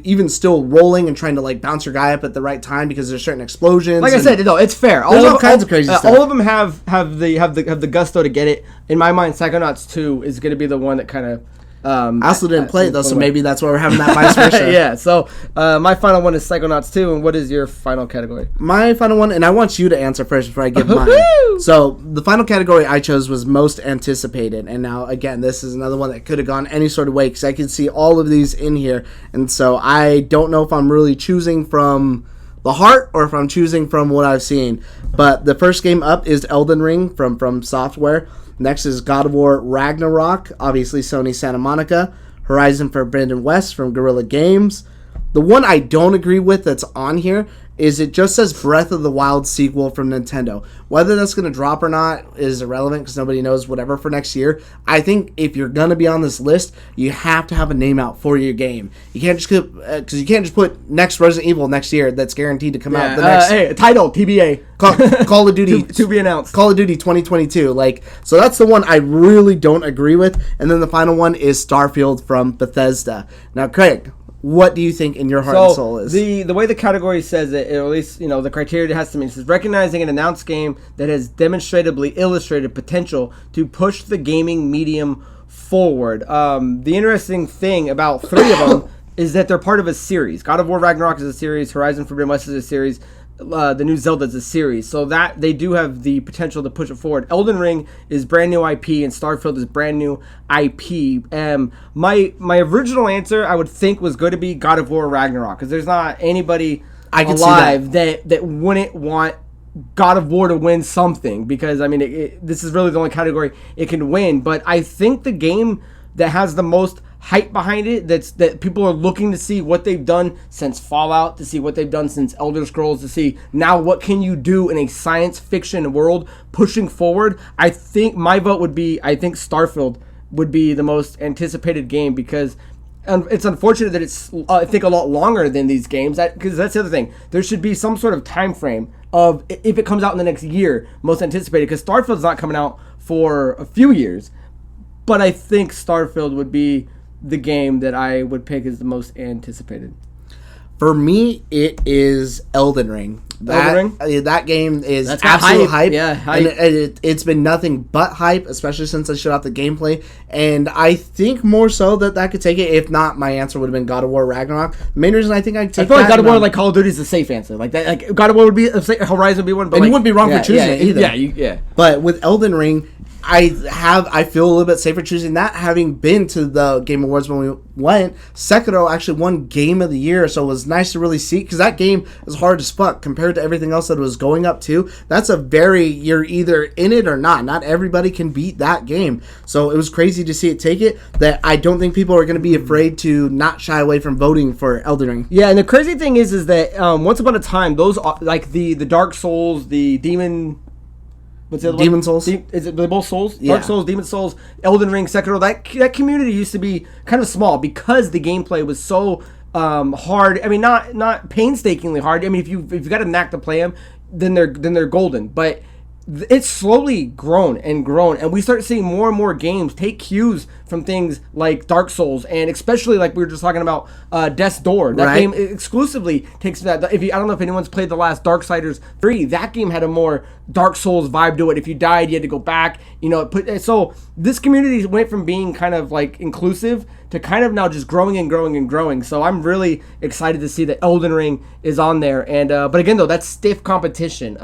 even still rolling and trying to like bounce your guy up at the right time because there's certain explosions. Like I said, no, it's fair. All kinds of crazy stuff. All of them have the gusto to get it. In my mind, Psychonauts 2 is going to be the one that kind of... I also didn't play it though, so maybe that's why we're having that vice versa. Yeah, so my final one is Psychonauts 2, and what is your final category? My final one, and I want you to answer first before I give mine. So the final category I chose was most anticipated, and now again, this is another one that could have gone any sort of way because I could see all of these in here, and so I don't know if I'm really choosing from the heart or if I'm choosing from what I've seen. But the first game up is Elden Ring from Software. Next is God of War Ragnarok, obviously Sony Santa Monica. Horizon Forbidden West from Guerrilla Games. The one I don't agree with that's on here is it just says Breath of the Wild sequel from Nintendo. Whether that's going to drop or not is irrelevant because nobody knows whatever for next year. I think if you're going to be on this list, you have to have a name out for your game. You can't just because you can't just put next Resident Evil next year that's guaranteed to come out the next title TBA Call of Duty to be announced. Call of Duty 2022. So that's the one I really don't agree with. And then the final one is Starfield from Bethesda. Now, Craig, what do you think in your heart and soul is? The way the category says it, or at least the criteria it has to mean, is recognizing an announced game that has demonstrably illustrated potential to push the gaming medium forward. The interesting thing about 3 of them is that they're part of a series. God of War Ragnarok is a series. Horizon Forbidden West is a series. The new Zelda is a series, so that they do have the potential to push it forward. Elden Ring is brand new IP, and Starfield is brand new IP. My original answer, I would think, was going to be God of War Ragnarok, because there's not anybody alive that wouldn't want God of War to win something, because this is really the only category it can win. But I think the game that has the most hype behind it, that people are looking to see what they've done since Fallout, to see what they've done since Elder Scrolls, to see now what can you do in a science fiction world pushing forward. I think my vote would be, I think Starfield would be the most anticipated game, because it's unfortunate that it's I think a lot longer than these games, because that's the other thing. There should be some sort of time frame of if it comes out in the next year, most anticipated, because Starfield's not coming out for a few years. But I think Starfield would be the game that I would pick as the most anticipated. For me, it is Elden Ring. That game is absolute hype. Yeah, hype. And it's been nothing but hype, especially since I showed off the gameplay. And I think more so that could take it. If not, my answer would have been God of War Ragnarok. The main reason I think I'd take I feel like God of War, like Call of Duty, is the safe answer. Like that, like God of War would be, Horizon would be one. But and you wouldn't be wrong for choosing it either. Yeah. But with Elden Ring, I feel a little bit safer choosing that, having been to the Game Awards when we went. Sekiro actually won Game of the Year, so it was nice to really see, because that game is hard as fuck compared to everything else that it was going up to. That's you're either in it or not. Not everybody can beat that game. So it was crazy to see it take it, that I don't think people are going to be afraid to not shy away from voting for Elden Ring. Yeah, and the crazy thing is that once upon a time, those, like the Dark Souls, the Demon... What's the other Demon Souls? Is it both Souls? Yeah. Dark Souls, Demon Souls, Elden Ring, Sekiro. That community used to be kind of small because the gameplay was so hard. I mean, not painstakingly hard. I mean, if you got a knack to play them, then they're golden. But it's slowly grown, and we start seeing more and more games take cues from things like Dark Souls, and especially like we were just talking about Death's Door. That game exclusively takes that. I don't know if anyone's played the last Darksiders 3. That game had a more Dark Souls vibe to it. If you died, you had to go back. So this community went from being kind of like inclusive to kind of now just growing and growing and growing. So I'm really excited to see that Elden Ring is on there. And but again, though, that's stiff competition.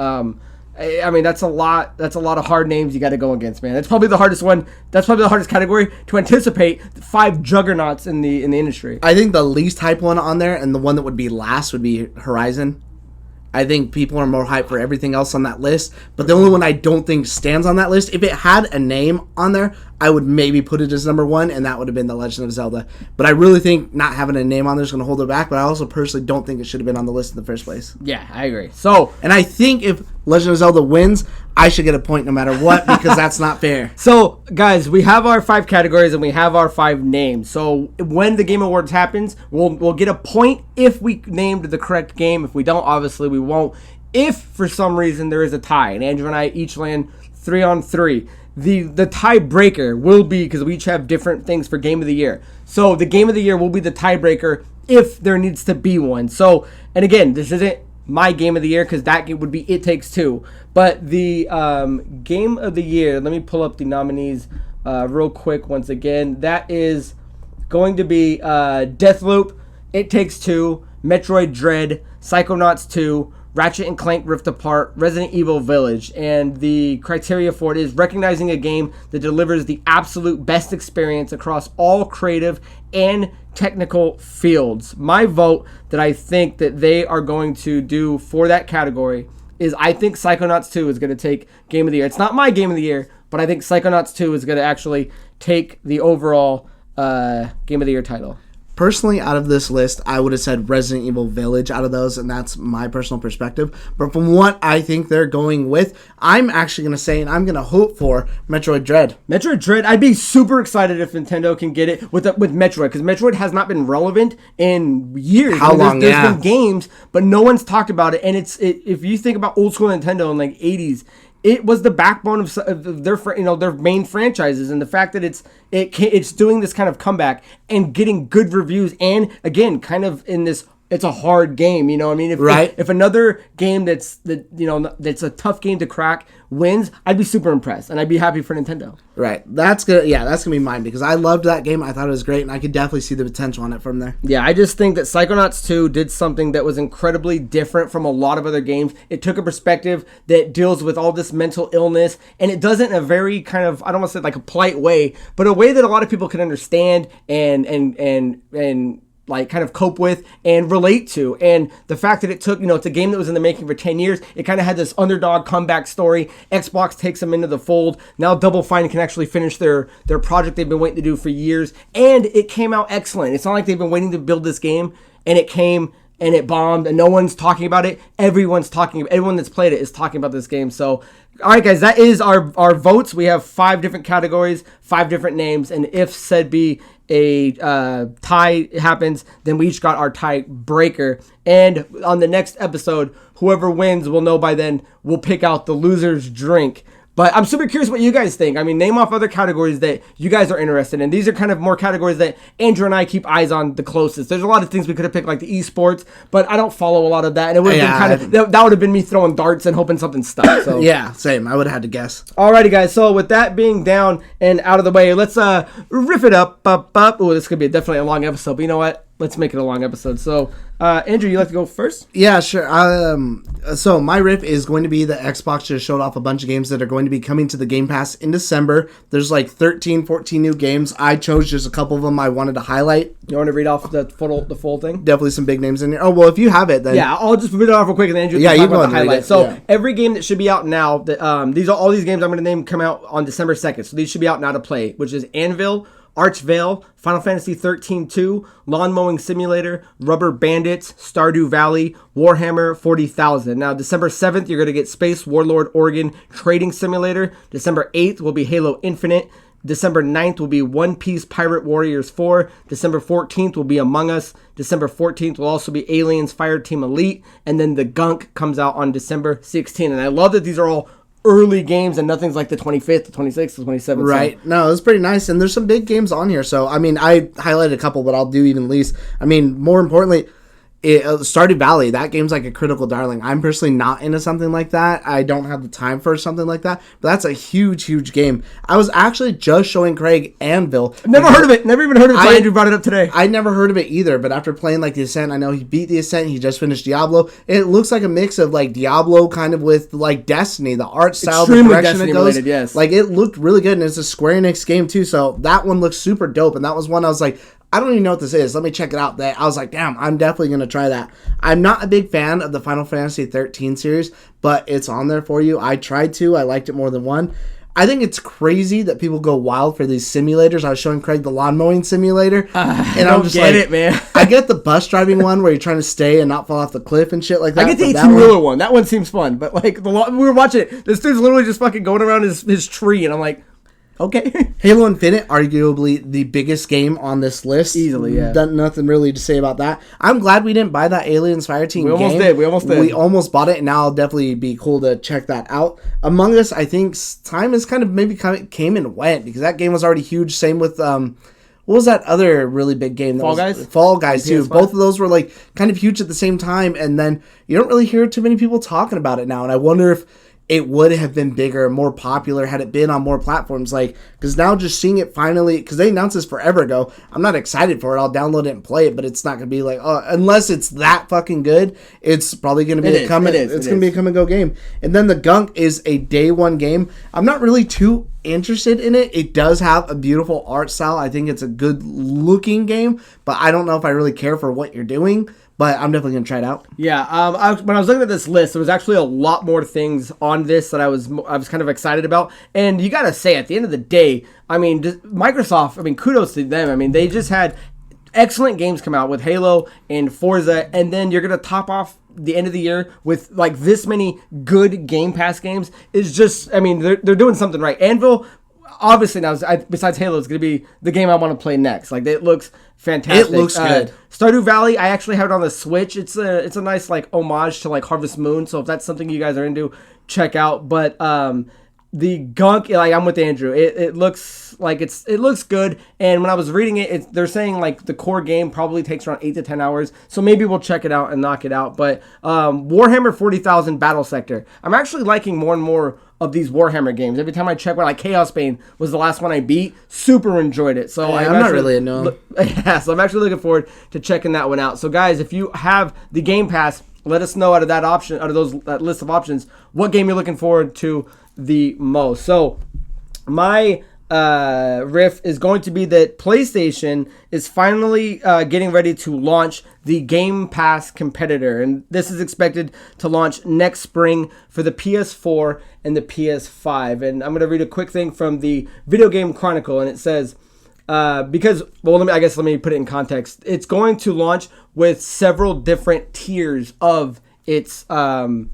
I mean, that's a lot of hard names you got to go against, man. That's probably the hardest one. That's probably the hardest category to anticipate. 5 juggernauts in the industry. I think the least hype one on there, and the one that would be last, would be Horizon. I think people are more hyped for everything else on that list. But the only one I don't think stands on that list, if it had a name on there, I would maybe put it as number 1, and that would have been The Legend of Zelda. But I really think not having a name on there is going to hold it back. But I also personally don't think it should have been on the list in the first place. Yeah, I agree. And I think if Legend of Zelda wins, I should get a point no matter what, because that's not fair. So, guys, we have our 5 categories and we have our 5 names. So, when the Game Awards happens, we'll get a point if we named the correct game. If we don't, obviously we won't. If for some reason there is a tie, and Andrew and I each land 3-on-3, the tiebreaker will be, because we each have different things for Game of the Year. So, the Game of the Year will be the tiebreaker if there needs to be one. So, and again, this isn't my Game of the Year, because that game would be It Takes Two. But the Game of the Year, let me pull up the nominees real quick once again. That is going to be Deathloop, It Takes Two, Metroid Dread, Psychonauts 2, Ratchet & Clank Rift Apart, Resident Evil Village. And the criteria for it is recognizing a game that delivers the absolute best experience across all creative and technical fields. My vote that I think that they are going to do for that category is, I think Psychonauts 2 is going to take Game of the Year. It's not my Game of the Year, but I think Psychonauts 2 is going to actually take the overall Game of the Year title. Personally, out of this list, I would have said Resident Evil Village out of those, and that's my personal perspective. But from what I think they're going with, I'm actually going to say, and I'm going to hope for Metroid Dread. Metroid Dread, I'd be super excited if Nintendo can get it with Metroid, because Metroid has not been relevant in years. How long? There's been games, but no one's talked about it. And if you think about old school Nintendo in like 80s, it was the backbone of their their main franchises, and the fact that it's doing this kind of comeback and getting good reviews, and again, kind of in this, it's a hard game, you know. I mean, if another game that's a tough game to crack wins, I'd be super impressed, and I'd be happy for Nintendo. Right, that's gonna be mine, because I loved that game. I thought it was great, and I could definitely see the potential on it from there. Yeah, I just think that Psychonauts 2 did something that was incredibly different from a lot of other games. It took a perspective that deals with all this mental illness, and it does it in a very kind of, I don't want to say like a polite way, but a way that a lot of people can understand and like kind of cope with and relate to. And the fact that it took, it's a game that was in the making for 10 years. It kind of had this underdog comeback story. Xbox takes them into the fold. Now Double Fine can actually finish their project they've been waiting to do for years. And it came out excellent. It's not like they've been waiting to build this game and it came and it bombed and no one's talking about it. Everyone that's played it is talking about this game. So, all right, guys, that is our votes. We have 5 different categories, 5 different names, and if said be a tie happens, then we each got our tie breaker. And on the next episode, whoever wins will know by then. We'll pick out the loser's drink. But I'm super curious what you guys think. I mean, name off other categories that you guys are interested in. These are kind of more categories that Andrew and I keep eyes on the closest. There's a lot of things we could have picked, like the esports, but I don't follow a lot of that. And it would have been that would have been me throwing darts and hoping something stuck. So yeah, same. I would have had to guess. Alrighty, guys. So with that being down and out of the way, let's riff it up. Oh, this could be definitely a long episode, but you know what? Let's make it a long episode. So, Andrew, you like to go first? Yeah, sure. So my riff is going to be the Xbox just showed off a bunch of games that are going to be coming to the Game Pass in December. There's like 13, 14 new games. I chose just a couple of them I wanted to highlight. You want to read off the full thing? Definitely some big names in here. Oh, well, if you have it, then... Yeah, I'll just read it off real quick, and then Andrew can talk about the highlights. So, every game that should be out now, all these games I'm going to name come out on December 2nd. So, these should be out now to play, which is Anvil, Archvale, Final Fantasy 13-2, Lawn Mowing Simulator, Rubber Bandits, Stardew Valley, Warhammer 40,000. Now, December 7th, you're going to get Space Warlord Oregon Trading Simulator. December 8th will be Halo Infinite. December 9th will be One Piece Pirate Warriors 4. December 14th will be Among Us. December 14th will also be Aliens Fireteam Elite. And then the Gunk comes out on December 16th. And I love that these are all early games and nothing's like the 25th, the 26th, the 27th. Right. So. No, it's pretty nice. And there's some big games on here. So, I mean, I highlighted a couple, but I'll do even least. I mean, more importantly, Stardew Valley, that game's like a critical darling. I'm personally not into something like that. I don't have the time for something like that. But that's a huge, huge game. I was actually just showing Craig Anvil. I've never heard of it. Never even heard of it until Andrew brought it up today. I never heard of it either. But after playing like The Ascent, I know he beat The Ascent. He just finished Diablo. It looks like a mix of like Diablo kind of with like Destiny. The art style, extremely the direction Destiny it goes. Related, yes. Like it looked really good. And it's a Square Enix game too. So that one looks super dope. And that was one I was like, I don't even know what this is. Let me check it out. I was like, damn, I'm definitely going to try that. I'm not a big fan of the Final Fantasy 13 series, but it's on there for you. I tried to. I liked it more than one. I think it's crazy that people go wild for these simulators. I was showing Craig the lawn mowing simulator. And I'm just like, it, man. I get the bus driving one where you're trying to stay and not fall off the cliff and shit like that. I get the 18-wheeler one. That one seems fun. But like we were watching it. This dude's literally just fucking going around his tree. And I'm like, okay. Halo Infinite, arguably the biggest game on this list. Easily, yeah. Nothing really to say about that. I'm glad we didn't buy that Aliens Fireteam game. We almost did. We almost bought it, and now it'll definitely be cool to check that out. Among Us, I think time is kind of came and went, because that game was already huge. Same with, what was that other really big game? Fall Guys? Fall Guys, too. Both of those were like kind of huge at the same time, and then you don't really hear too many people talking about it now, and I wonder if it would have been bigger and more popular had it been on more platforms. Like, because now just seeing it finally, because they announced this forever ago, I'm not excited for it. I'll download it and play it, but it's not going to be like, oh, unless it's that fucking good, it's probably going to be a come and go game. And then the Gunk is a day one game. I'm not really too interested in it. It does have a beautiful art style. I think it's a good looking game, but I don't know if I really care for what you're doing. But I'm definitely going to try it out. Yeah, when I was looking at this list, there was actually a lot more things on this that I was kind of excited about. And you got to say, at the end of the day, I mean, Microsoft, I mean, kudos to them. I mean, they just had excellent games come out with Halo and Forza, and then you're gonna top off the end of the year with like this many good Game Pass games is just, I mean, they're doing something right. Anvil, obviously now, besides Halo, is going to be the game I want to play next. Like, it looks fantastic. It looks good. Stardew Valley, I actually have it on the Switch. It's a nice like homage to like Harvest Moon. So if that's something you guys are into, check out. But the Gunk, like, I'm with Andrew. It looks like it looks good. And when I was reading it, they're saying like the core game probably takes around 8 to 10 hours. So maybe we'll check it out and knock it out. But Warhammer 40,000 Battle Sector, I'm actually liking more and more of these Warhammer games. Every time I check one, like Chaos Bane was the last one I beat. Super enjoyed it. So I'm not really into them. Yeah, so I'm actually looking forward to checking that one out. So guys, if you have the Game Pass, let us know out of that option, out of that list of options, what game you're looking forward to the most. So my riff is going to be that PlayStation is finally getting ready to launch the Game Pass competitor, and this is expected to launch next spring for the PS4 and the PS5. And I'm going to read a quick thing from the Video Game Chronicle, and it says, let me put it in context. It's going to launch with several different tiers of its service,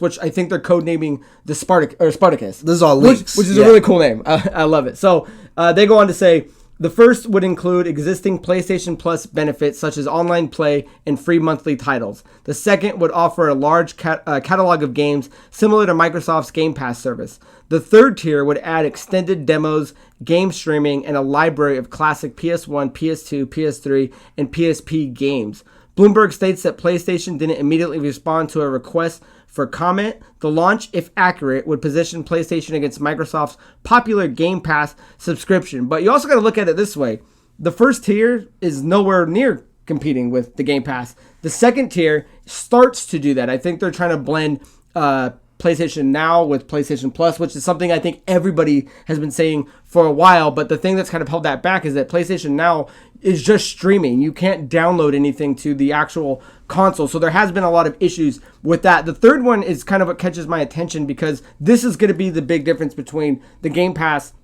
which I think they're codenaming the Spartacus. This is all leaks, which is a really cool name. I love it. So they go on to say, the first would include existing PlayStation Plus benefits such as online play and free monthly titles. The second would offer a large catalog of games similar to Microsoft's Game Pass service. The third tier would add extended demos, game streaming, and a library of classic PS1, PS2, PS3, and PSP games. Bloomberg states that PlayStation didn't immediately respond to a request for comment. The launch, if accurate, would position PlayStation against Microsoft's popular Game Pass subscription. But you also got to look at it this way. The first tier is nowhere near competing with the Game Pass. The second tier starts to do that. I think they're trying to blend PlayStation Now with PlayStation Plus, which is something I think everybody has been saying for a while. But the thing that's kind of held that back is that PlayStation Now is just streaming. You can't download anything to the actual console. So there has been a lot of issues with that. The third one is kind of what catches my attention because this is going to be the big difference between the Game Pass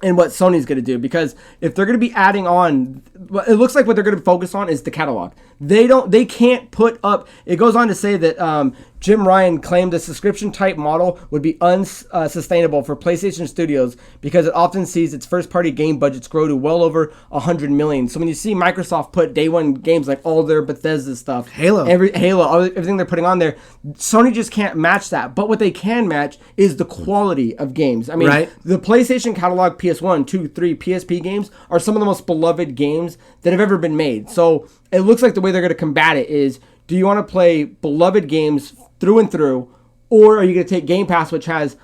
and what Sony's going to do. Because if they're going to be adding on, it looks like what they're going to focus on is the catalog. They can't put up, it goes on to say that Jim Ryan claimed the subscription type model would be unsustainable for PlayStation Studios because it often sees its first party game budgets grow to well over $100 million. So when you see Microsoft put day one games like all their Bethesda stuff, everything they're putting on there, Sony just can't match that. But what they can match is the quality of games. I mean, The PlayStation catalog, PS1, 2, 3, PSP games are some of the most beloved games that have ever been made. So it looks like the way they're going to combat it is, do you want to play beloved games through and through, or are you going to take Game Pass, which has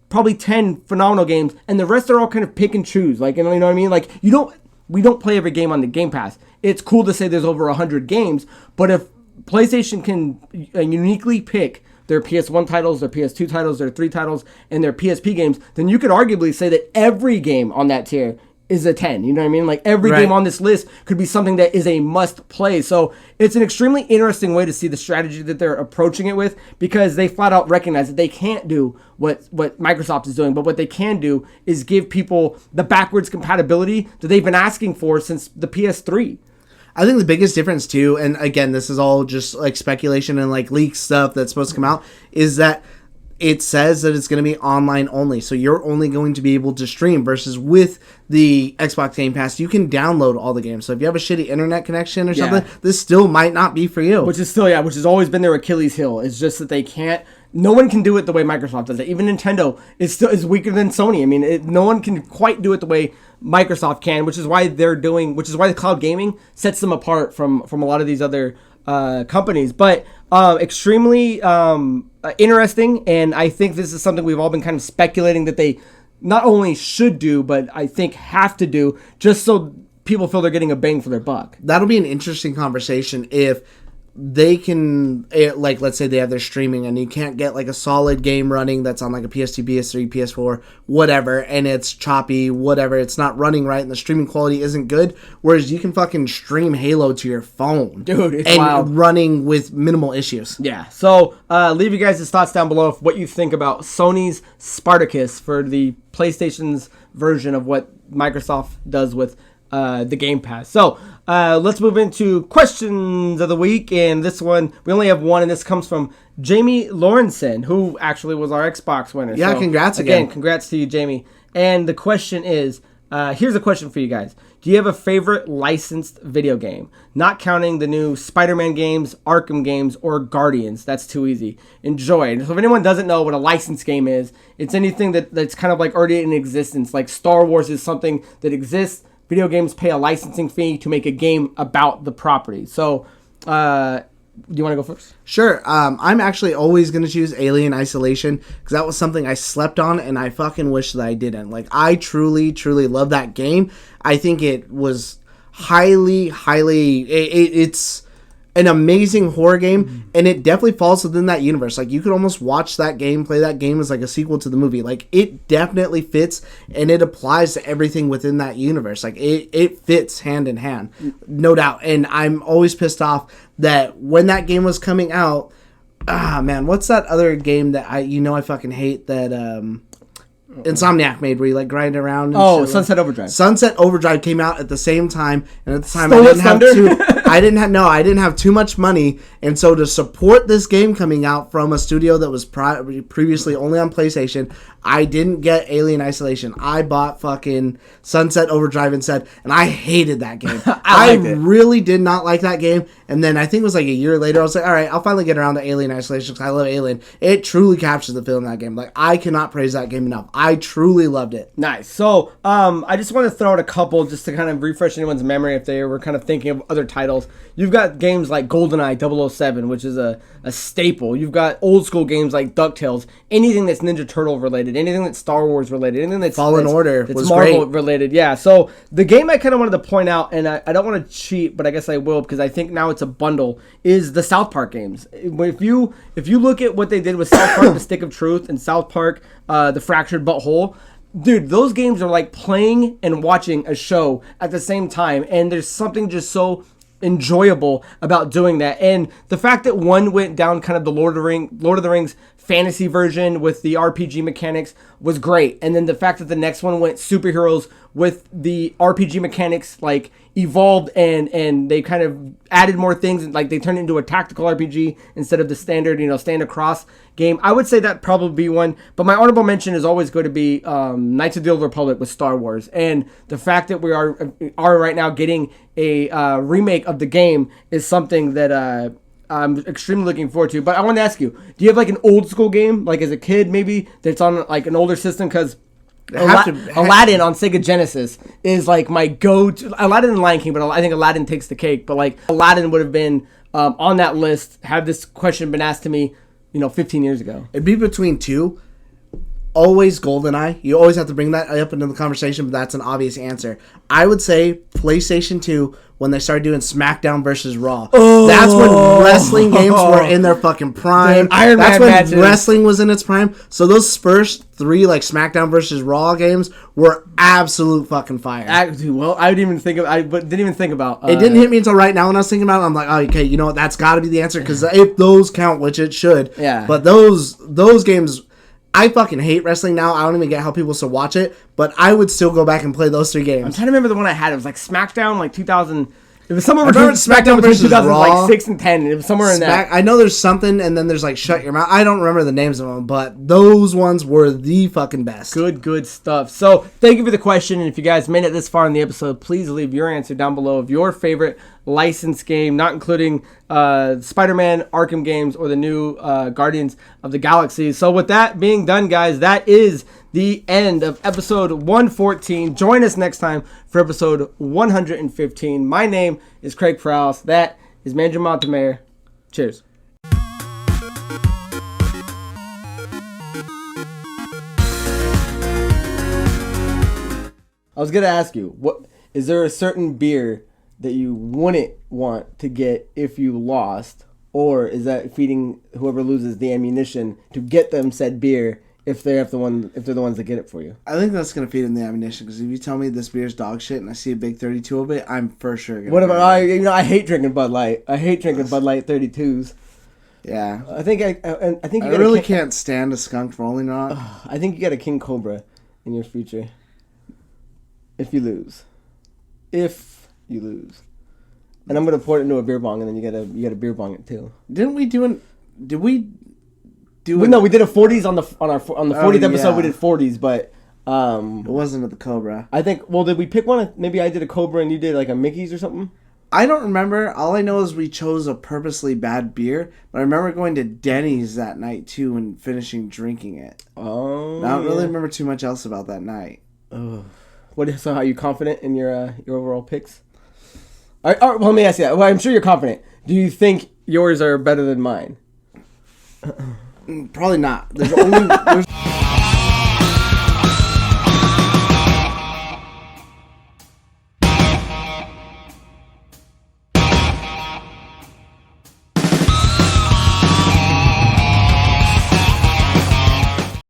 probably 10 phenomenal games, and the rest are all kind of pick and choose? Like, you know what I mean? Like, we don't play every game on the Game Pass. It's cool to say there's over 100 games, but if PlayStation can uniquely pick their PS1 titles, their PS2 titles, their 3 titles, and their PSP games, then you could arguably say that every game on that tier is a 10. You know what I mean? Like, every game on this list could be something that is a must play. So it's an extremely interesting way to see the strategy that they're approaching it with, because they flat out recognize that they can't do what Microsoft is doing, but what they can do is give people the backwards compatibility that they've been asking for since the PS3. I think the biggest difference too, and again, this is all just like speculation and like leak stuff that's supposed to come out, is that it says that it's going to be online only. So you're only going to be able to stream, versus with the Xbox Game Pass, you can download all the games. So if you have a shitty internet connection or something, this still might not be for you. Which has always been their Achilles heel. It's just that they can't, no one can do it the way Microsoft does it. Even Nintendo is weaker than Sony. I mean, no one can quite do it the way Microsoft can, which is why the cloud gaming sets them apart from a lot of these other companies. But extremely interesting, and I think this is something we've all been kind of speculating that they not only should do, but I think have to do, just so people feel they're getting a bang for their buck. That'll be an interesting conversation if they can, like, let's say they have their streaming and you can't get like a solid game running that's on like a PS2, PS3, PS4, whatever, and it's choppy, whatever, it's not running right and the streaming quality isn't good, whereas you can fucking stream Halo to your phone. Dude, it's and wild. Running with minimal issues. Yeah, so leave you guys' thoughts down below of what you think about Sony's Spartacus for the PlayStation's version of what Microsoft does with the Game Pass. So let's move into questions of the week. And this one, we only have one, and this comes from Jamie Lawrenson, who actually was our Xbox winner. Yeah, so, congrats again. Congrats to you, Jamie. And the question is, here's a question for you guys. Do you have a favorite licensed video game? Not counting the new Spider-Man games, Arkham games, or Guardians. That's too easy. Enjoy. So if anyone doesn't know what a licensed game is, it's anything that's kind of like already in existence. Like Star Wars is something that exists. Video games pay a licensing fee to make a game about the property. So, do you want to go first? Sure. I'm actually always going to choose Alien Isolation because that was something I slept on and I fucking wish that I didn't. Like, I truly, truly love that game. I think it was it's an amazing horror game, and it definitely falls within that universe. Like, you could almost watch that game, play that game as like a sequel to the movie. Like, it definitely fits, and it applies to everything within that universe. Like, it fits hand in hand, no doubt. And I'm always pissed off that when that game was coming out, man, what's that other game that I fucking hate that Insomniac made, where you like grind around and shit. Sunset Overdrive. Sunset Overdrive came out at the same time, and at the time I didn't have too much money, and so to support this game coming out from a studio that was previously only on PlayStation, I didn't get Alien Isolation. I bought fucking Sunset Overdrive instead, and I hated that game. I really did not like that game, and then I think it was like a year later, I was like, all right, I'll finally get around to Alien Isolation because I love Alien. It truly captures the feeling of that game. Like, I cannot praise that game enough. I truly loved it. Nice. So, I just want to throw out a couple just to kind of refresh anyone's memory if they were kind of thinking of other titles. You've got games like GoldenEye 007, which is a staple. You've got old school games like DuckTales, anything that's Ninja Turtle related, anything that's Star Wars related, anything that's Fallen Order that's was Marvel great. related. Yeah. So the game I kind of wanted to point out, and I don't want to cheat, but I guess I will because I think now it's a bundle, is the South Park games. If you look at what they did with South Park, The Stick of Truth, and South Park, The Fractured Butthole, dude, those games are like playing and watching a show at the same time, and there's something just so enjoyable about doing that. And the fact that one went down kind of the Lord of the Rings fantasy version with the RPG mechanics was great, and then the fact that the next one went superheroes with the RPG mechanics like evolved and they kind of added more things, and like they turned it into a tactical RPG instead of the standard stand across game. I would say that probably be one, but my honorable mention is always going to be Knights of the Old Republic with Star Wars, and the fact that we are right now getting a remake of the game is something that I'm extremely looking forward to. But I want to ask you, do you have like an old school game, like as a kid maybe, that's on like an older system? Because Aladdin on Sega Genesis is like my go-to. Aladdin and Lion King, but I think Aladdin takes the cake. But like Aladdin would have been on that list had this question been asked to me 15 years ago. It'd be between two. Always GoldenEye. You always have to bring that up into the conversation, but that's an obvious answer. I would say PlayStation 2 when they started doing SmackDown versus Raw. Oh. That's when wrestling games were in their fucking prime. That's when wrestling was in its prime. So those first three like SmackDown versus Raw games were absolute fucking fire. Well, I didn't even think about. It didn't hit me until right now when I was thinking about it. I'm like, oh, okay, you know what? That's got to be the answer because if those count, which it should. Yeah. But those games. I fucking hate wrestling now. I don't even get how people still watch it, but I would still go back and play those three games. I'm trying to remember the one I had. It was like SmackDown, like 2000. It was somewhere between SmackDown between 2006 and 10. It was somewhere in that. I know there's something, and then there's like Shut Your Mouth. I don't remember the names of them, but those ones were the fucking best. Good stuff. So thank you for the question, and if you guys made it this far in the episode, please leave your answer down below of your favorite licensed game, not including Spider-Man, Arkham games, or the new Guardians of the Galaxy. So with that being done, guys, that is the end of episode 114. Join us next time for episode 115. My name is Craig Perales. That is Manager Montemayor. Cheers. I was going to ask you, what is there a certain beer that you wouldn't want to get if you lost, or is that feeding whoever loses the ammunition to get them said beer if they're the ones that get it for you? I think that's gonna feed them the ammunition, because if you tell me this beer's dog shit and I see a big 32 of it, I'm for sure gonna. What about I hate drinking Bud Light. I hate drinking Bud Light 32s. Yeah, I think I really can't stand a skunk rolling rock. I think you got a King Cobra in your future if you lose. if you lose. And I'm gonna pour it into a beer bong, and then you gotta beer bong it too. Didn't we do an? Did we do? No, we did a 40s on the 40th episode. Yeah. We did 40s, but it wasn't at the Cobra. I think. Well, did we pick one? Maybe I did a Cobra and you did like a Mickey's or something. I don't remember. All I know is we chose a purposely bad beer, but I remember going to Denny's that night too and finishing drinking it. Oh, I don't really remember too much else about that night. Oh, so are you confident in your overall picks? All right, well, let me ask you that. Well, I'm sure you're confident. Do you think yours are better than mine? Probably not. There's